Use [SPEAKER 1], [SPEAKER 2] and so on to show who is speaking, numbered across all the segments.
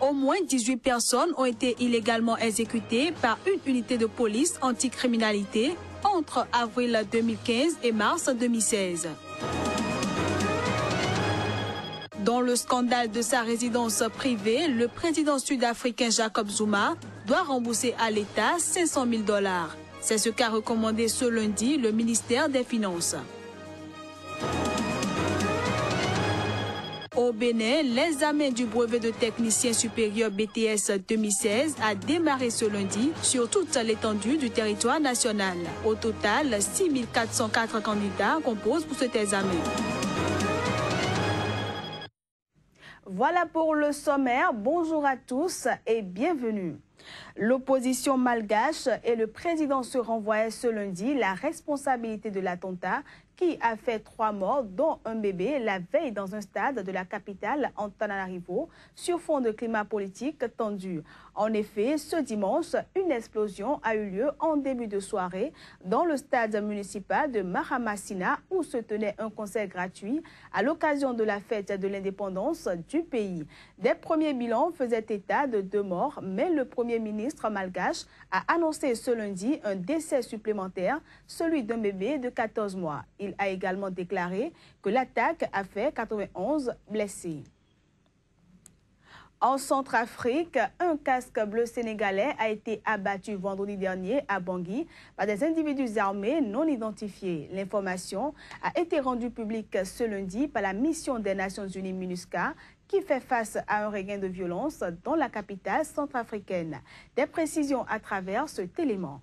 [SPEAKER 1] Au moins 18 personnes ont été illégalement exécutées par une unité de police anticriminalité entre avril 2015 et mars 2016. Dans le scandale de sa résidence privée, le président sud-africain Jacob Zuma doit rembourser à l'État 500 000 $. C'est ce qu'a recommandé ce lundi le ministère des Finances. Au Bénin, l'examen du brevet de technicien supérieur BTS 2016 a démarré ce lundi sur toute l'étendue du territoire national. Au total, 6 404 candidats composent pour cet examen. Voilà pour le sommaire. Bonjour à tous et bienvenue. L'opposition malgache et le président se renvoyaient ce lundi la responsabilité de l'attentat qui a fait 3 morts, dont un bébé, la veille dans un stade de la capitale Antananarivo, sur fond de climat politique tendu. En effet, ce dimanche, une explosion a eu lieu en début de soirée dans le stade municipal de Mahamasina où se tenait un concert gratuit à l'occasion de la fête de l'indépendance du pays. Des premiers bilans faisaient état de 2 morts, mais le Premier ministre malgache a annoncé ce lundi un décès supplémentaire, celui d'un bébé de 14 mois. Il a également déclaré que l'attaque a fait 91 blessés. En Centrafrique, un casque bleu sénégalais a été abattu vendredi dernier à Bangui par des individus armés non identifiés. L'information a été rendue publique ce lundi par la mission des Nations Unies MINUSCA qui fait face à un regain de violence dans la capitale centrafricaine. Des précisions à travers cet élément.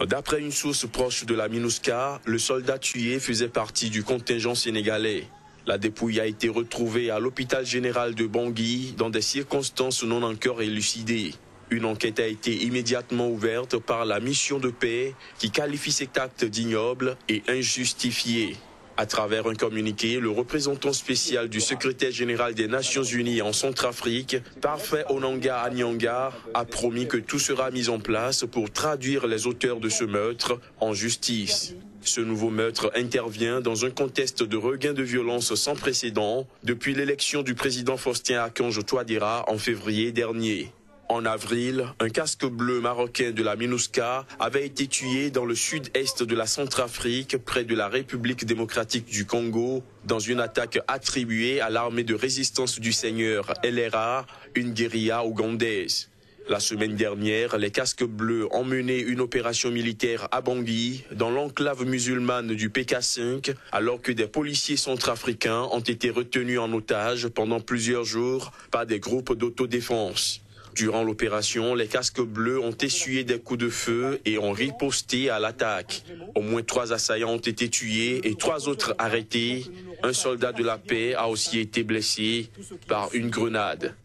[SPEAKER 2] D'après une source proche de la MINUSCA, le soldat tué faisait partie du contingent sénégalais. La dépouille a été retrouvée à l'hôpital général de Bangui dans des circonstances non encore élucidées. Une enquête a été immédiatement ouverte par la mission de paix qui qualifie cet acte d'ignoble et injustifié. À travers un communiqué, le représentant spécial du secrétaire général des Nations Unies en Centrafrique, Parfait Onanga Anyanga, a promis que tout sera mis en place pour traduire les auteurs de ce meurtre en justice. Ce nouveau meurtre intervient dans un contexte de regain de violence sans précédent depuis l'élection du président Faustin-Archange Touadéra en février dernier. En avril, un casque bleu marocain de la MINUSCA avait été tué dans le sud-est de la Centrafrique, près de la République démocratique du Congo, dans une attaque attribuée à l'armée de résistance du Seigneur LRA, une guérilla ougandaise. La semaine dernière, les casques bleus ont mené une opération militaire à Bangui, dans l'enclave musulmane du PK5, alors que des policiers centrafricains ont été retenus en otage pendant plusieurs jours par des groupes d'autodéfense. Durant l'opération, les casques bleus ont essuyé des coups de feu et ont riposté à l'attaque. Au moins 3 assaillants ont été tués et 3 autres arrêtés. Un soldat de la paix a aussi été blessé par une grenade.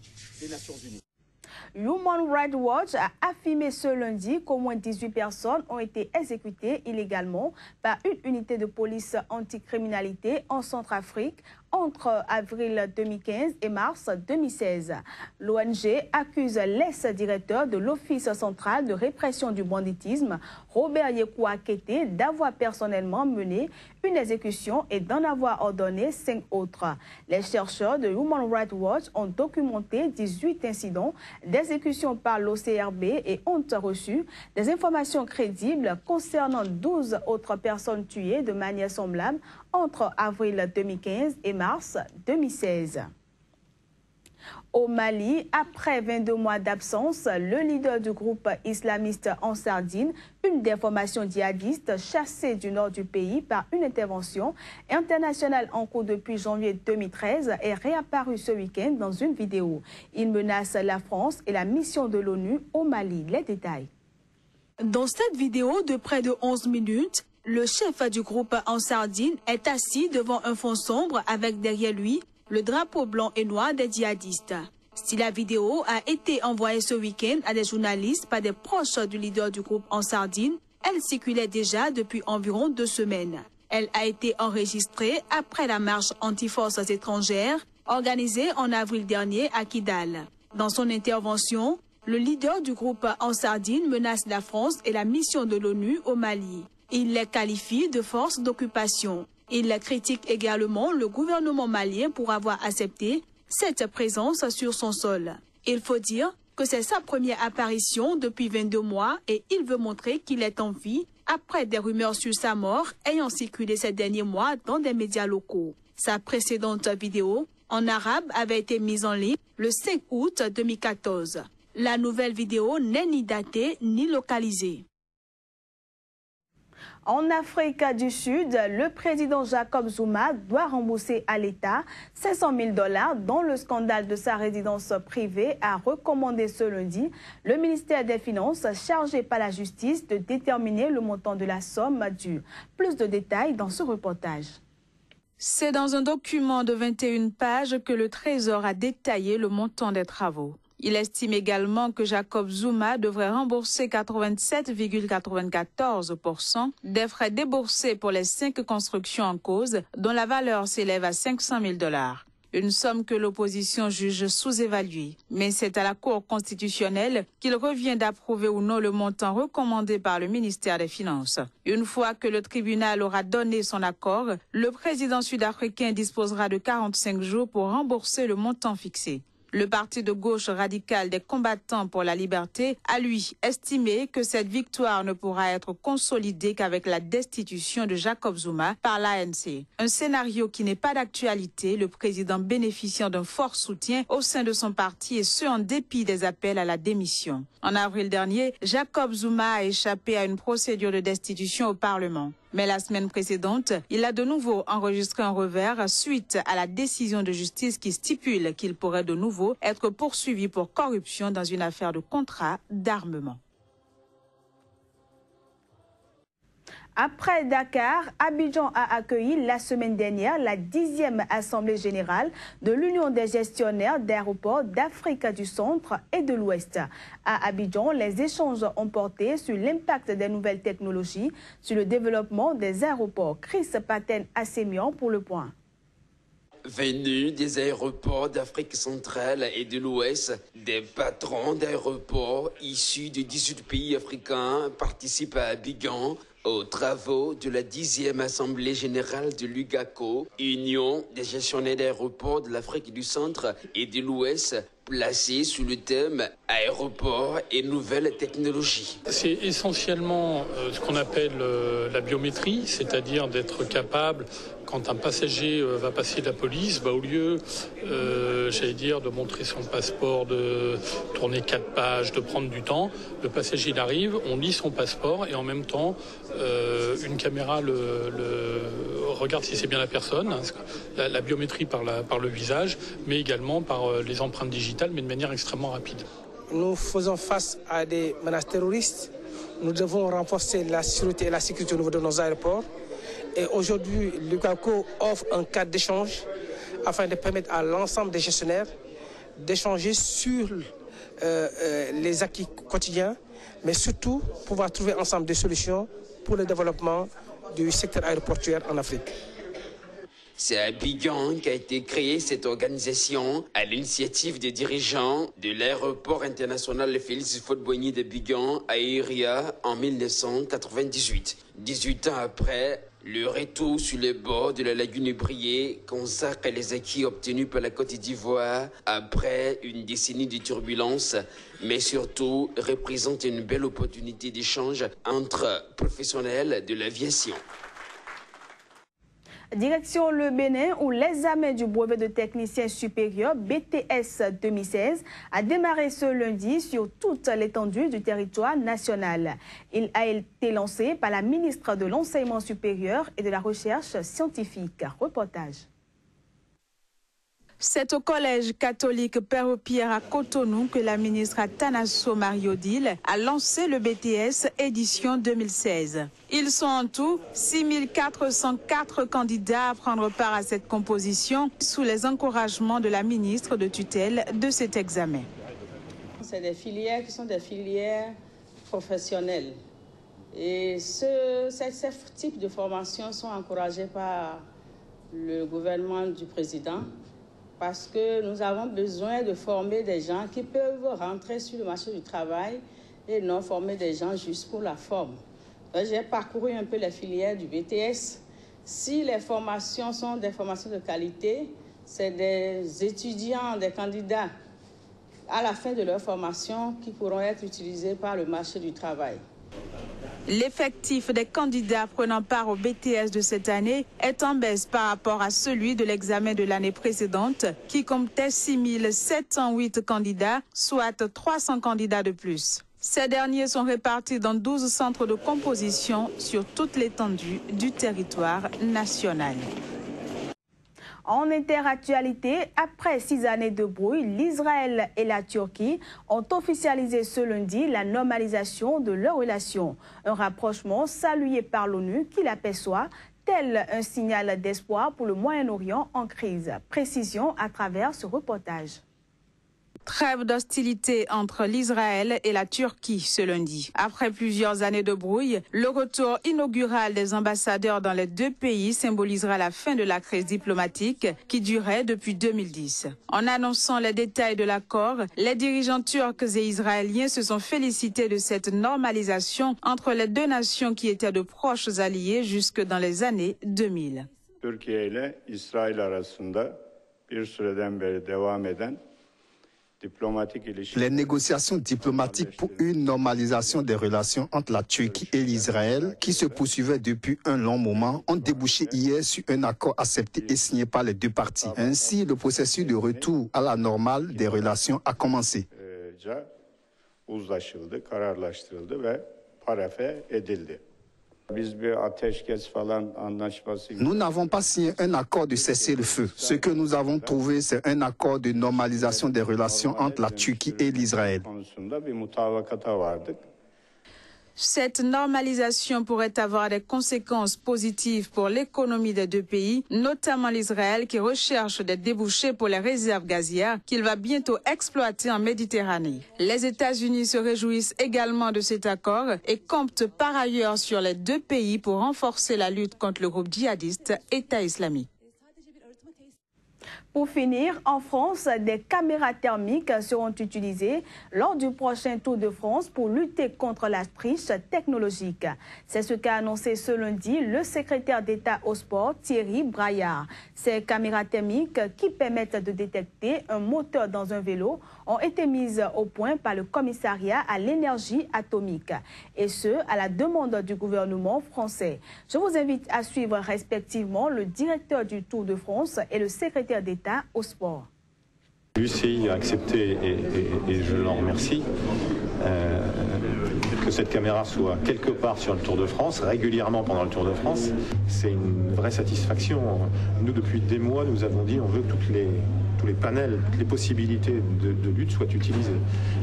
[SPEAKER 1] Human Rights Watch a affirmé ce lundi qu'au moins 18 personnes ont été exécutées illégalement par une unité de police anticriminalité en Centrafrique entre avril 2015 et mars 2016. L'ONG accuse l'ex-directeur de l'Office central de répression du banditisme, Robert Yekoua Kété, d'avoir personnellement mené une exécution et d'en avoir ordonné 5 autres. Les chercheurs de Human Rights Watch ont documenté 18 incidents d'exécution par l'OCRB et ont reçu des informations crédibles concernant 12 autres personnes tuées de manière semblable entre avril 2015 et mars 2016. Au Mali, après 22 mois d'absence, le leader du groupe islamiste Ansar Dine, une des formations djihadistes chassées du nord du pays par une intervention internationale en cours depuis janvier 2013, est réapparu ce week-end dans une vidéo. Il menace la France et la mission de l'ONU au Mali. Les détails. Dans cette vidéo de près de 11 minutes, le chef du groupe Ansar Dine est assis devant un fond sombre avec derrière lui le drapeau blanc et noir des djihadistes. Si la vidéo a été envoyée ce week-end à des journalistes par des proches du leader du groupe Ansar Dine, elle circulait déjà depuis environ 2 semaines. Elle a été enregistrée après la marche anti-forces étrangères organisée en avril dernier à Kidal. Dans son intervention, le leader du groupe Ansar Dine menace la France et la mission de l'ONU au Mali. Il les qualifie de force d'occupation. Il critique également le gouvernement malien pour avoir accepté cette présence sur son sol. Il faut dire que c'est sa première apparition depuis 22 mois et il veut montrer qu'il est en vie après des rumeurs sur sa mort ayant circulé ces derniers mois dans des médias locaux. Sa précédente vidéo en arabe avait été mise en ligne le 5 août 2014. La nouvelle vidéo n'est ni datée ni localisée. En Afrique du Sud, le président Jacob Zuma doit rembourser à l'État 500 000 $ dans le scandale de sa résidence privée, a recommandé ce lundi le ministère des Finances chargé par la justice de déterminer le montant de la somme due. Plus de détails dans ce reportage. C'est dans un document de 21 pages que le Trésor a détaillé le montant des travaux. Il estime également que Jacob Zuma devrait rembourser 87,94% des frais déboursés pour les 5 constructions en cause, dont la valeur s'élève à 500 000 $. Une somme que l'opposition juge sous-évaluée. Mais c'est à la Cour constitutionnelle qu'il revient d'approuver ou non le montant recommandé par le ministère des Finances. Une fois que le tribunal aura donné son accord, le président sud-africain disposera de 45 jours pour rembourser le montant fixé. Le parti de gauche radical des combattants pour la liberté a, lui, estimé que cette victoire ne pourra être consolidée qu'avec la destitution de Jacob Zuma par l'ANC. Un scénario qui n'est pas d'actualité, le président bénéficiant d'un fort soutien au sein de son parti et ce en dépit des appels à la démission. En avril dernier, Jacob Zuma a échappé à une procédure de destitution au Parlement. Mais la semaine précédente, il a de nouveau enregistré un revers suite à la décision de justice qui stipule qu'il pourrait de nouveau être poursuivi pour corruption dans une affaire de contrat d'armement. Après Dakar, Abidjan a accueilli la semaine dernière la 10e Assemblée générale de l'Union des gestionnaires d'aéroports d'Afrique du Centre et de l'Ouest. À Abidjan, les échanges ont porté sur l'impact des nouvelles technologies sur le développement des aéroports. Chris Paten-Assemian pour le point.
[SPEAKER 3] Venus des aéroports d'Afrique centrale et de l'Ouest, des patrons d'aéroports issus de 18 pays africains participent à Abidjan aux travaux de la 10e Assemblée générale de l'UGACO, Union des gestionnaires d'aéroports de l'Afrique du Centre et de l'Ouest, placée sous le thème « Aéroports et nouvelles technologies ».
[SPEAKER 4] C'est essentiellement ce qu'on appelle la biométrie, c'est-à-dire d'être capable, quand un passager va passer la police, au lieu, de montrer son passeport, de tourner 4 pages, de prendre du temps, le passager il arrive, on lit son passeport et en même temps, une caméra regarde si c'est bien la personne, la biométrie par le visage, mais également par les empreintes digitales, mais de manière extrêmement rapide.
[SPEAKER 5] Nous faisons face à des menaces terroristes. Nous devons renforcer la sûreté et la sécurité au niveau de nos aéroports. Et aujourd'hui, l'UGACO offre un cadre d'échange afin de permettre à l'ensemble des gestionnaires d'échanger sur les acquis quotidiens, mais surtout pouvoir trouver ensemble des solutions pour le développement du secteur aéroportuaire en Afrique.
[SPEAKER 3] C'est à Abidjan qu'a été créée cette organisation à l'initiative des dirigeants de l'aéroport international Félix Houphouët-Boigny d'Abidjan à Iria en 1998. 18 ans après, le retour sur les bords de la lagune Brié consacre les acquis obtenus par la Côte d'Ivoire après une décennie de turbulences, mais surtout représente une belle opportunité d'échange entre professionnels de l'aviation.
[SPEAKER 1] Direction le Bénin où l'examen du brevet de technicien supérieur BTS 2016 a démarré ce lundi sur toute l'étendue du territoire national. Il a été lancé par la ministre de l'Enseignement supérieur et de la Recherche scientifique. Reportage. C'est au collège catholique Père-Pierre à Cotonou que la ministre Atanasso Marie-Odile a lancé le BTS édition 2016. Ils sont en tout 6 404 candidats à prendre part à cette composition sous les encouragements de la ministre de tutelle de cet examen.
[SPEAKER 6] C'est des filières qui sont des filières professionnelles. Et ces types de formations sont encouragés par le gouvernement du président, parce que nous avons besoin de former des gens qui peuvent rentrer sur le marché du travail et non former des gens juste pour la forme. J'ai parcouru un peu les filières du BTS. Si les formations sont des formations de qualité, c'est des étudiants, des candidats à la fin de leur formation qui pourront être utilisés par le marché du travail.
[SPEAKER 1] L'effectif des candidats prenant part au BTS de cette année est en baisse par rapport à celui de l'examen de l'année précédente qui comptait 6 708 candidats, soit 300 candidats de plus. Ces derniers sont répartis dans 12 centres de composition sur toute l'étendue du territoire national. En interactualité, après 6 années de brouille, l'Israël et la Turquie ont officialisé ce lundi la normalisation de leurs relations. Un rapprochement salué par l'ONU qui l'aperçoit tel un signal d'espoir pour le Moyen-Orient en crise. Précision à travers ce reportage. Trêve d'hostilité entre l'Israël et la Turquie ce lundi. Après plusieurs années de brouille, le retour inaugural des ambassadeurs dans les deux pays symbolisera la fin de la crise diplomatique qui durait depuis 2010. En annonçant les détails de l'accord, les dirigeants turcs et israéliens se sont félicités de cette normalisation entre les deux nations qui étaient de proches alliés jusque dans les années 2000.
[SPEAKER 7] Türkiye ile İsrail arasında bir süreden beri devam eden
[SPEAKER 8] les négociations diplomatiques pour une normalisation des relations entre la Turquie et l'Israël, qui se poursuivaient depuis un long moment, ont débouché hier sur un accord accepté et signé par les deux parties. Ainsi, le processus de retour à la normale des relations a commencé.
[SPEAKER 7] Uzlaşıldı, kararlaştırıldı ve parafe edildi.
[SPEAKER 8] Nous n'avons pas signé un accord de cessez-le-feu. Ce que nous avons trouvé, c'est un accord de normalisation des relations entre la Turquie et l'Israël. Cette normalisation pourrait avoir des conséquences positives pour l'économie des deux pays, notamment l'Israël qui recherche des débouchés pour les réserves gazières qu'il va bientôt exploiter en Méditerranée. Les États-Unis se réjouissent également de cet accord et comptent par ailleurs sur les deux pays pour renforcer la lutte contre le groupe djihadiste État islamique. Pour finir, en France, des caméras thermiques seront utilisées lors du prochain Tour de France pour lutter contre la triche technologique. C'est ce qu'a annoncé ce lundi le secrétaire d'État au sport, Thierry Braillard. Ces caméras thermiques qui permettent de détecter un moteur dans un vélo ont été mises au point par le commissariat à l'énergie atomique, et ce, à la demande du gouvernement français. Je vous invite à suivre respectivement le directeur du Tour de France et le secrétaire d'État au sport.
[SPEAKER 9] L'UCI a accepté, et je l'en remercie, que cette caméra soit quelque part sur le Tour de France, régulièrement pendant le Tour de France. C'est une vraie satisfaction. Nous, depuis des mois, nous avons dit on veut que tous les panels, toutes les possibilités de lutte soient utilisées.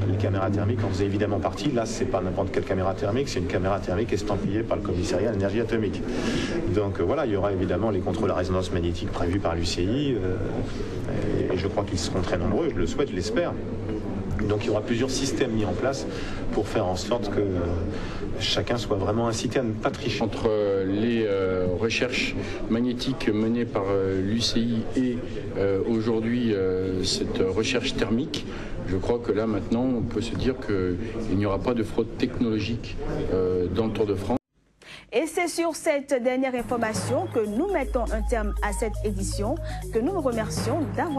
[SPEAKER 9] Les caméras thermiques en faisaient évidemment partie. Là, c'est pas n'importe quelle caméra thermique, c'est une caméra thermique estampillée par le commissariat à l'énergie atomique. Donc voilà, il y aura évidemment les contrôles à résonance magnétique prévus par l'UCI, et je crois qu'ils seront très nombreux, je le souhaite, je l'espère. Donc il y aura plusieurs systèmes mis en place pour faire en sorte que chacun soit vraiment incité à ne pas tricher.
[SPEAKER 10] Entre les recherches magnétiques menées par l'UCI et aujourd'hui cette recherche thermique, je crois que là maintenant on peut se dire qu'il n'y aura pas de fraude technologique dans le Tour de France.
[SPEAKER 1] Et c'est sur cette dernière information que nous mettons un terme à cette édition, que nous vous remercions d'avoir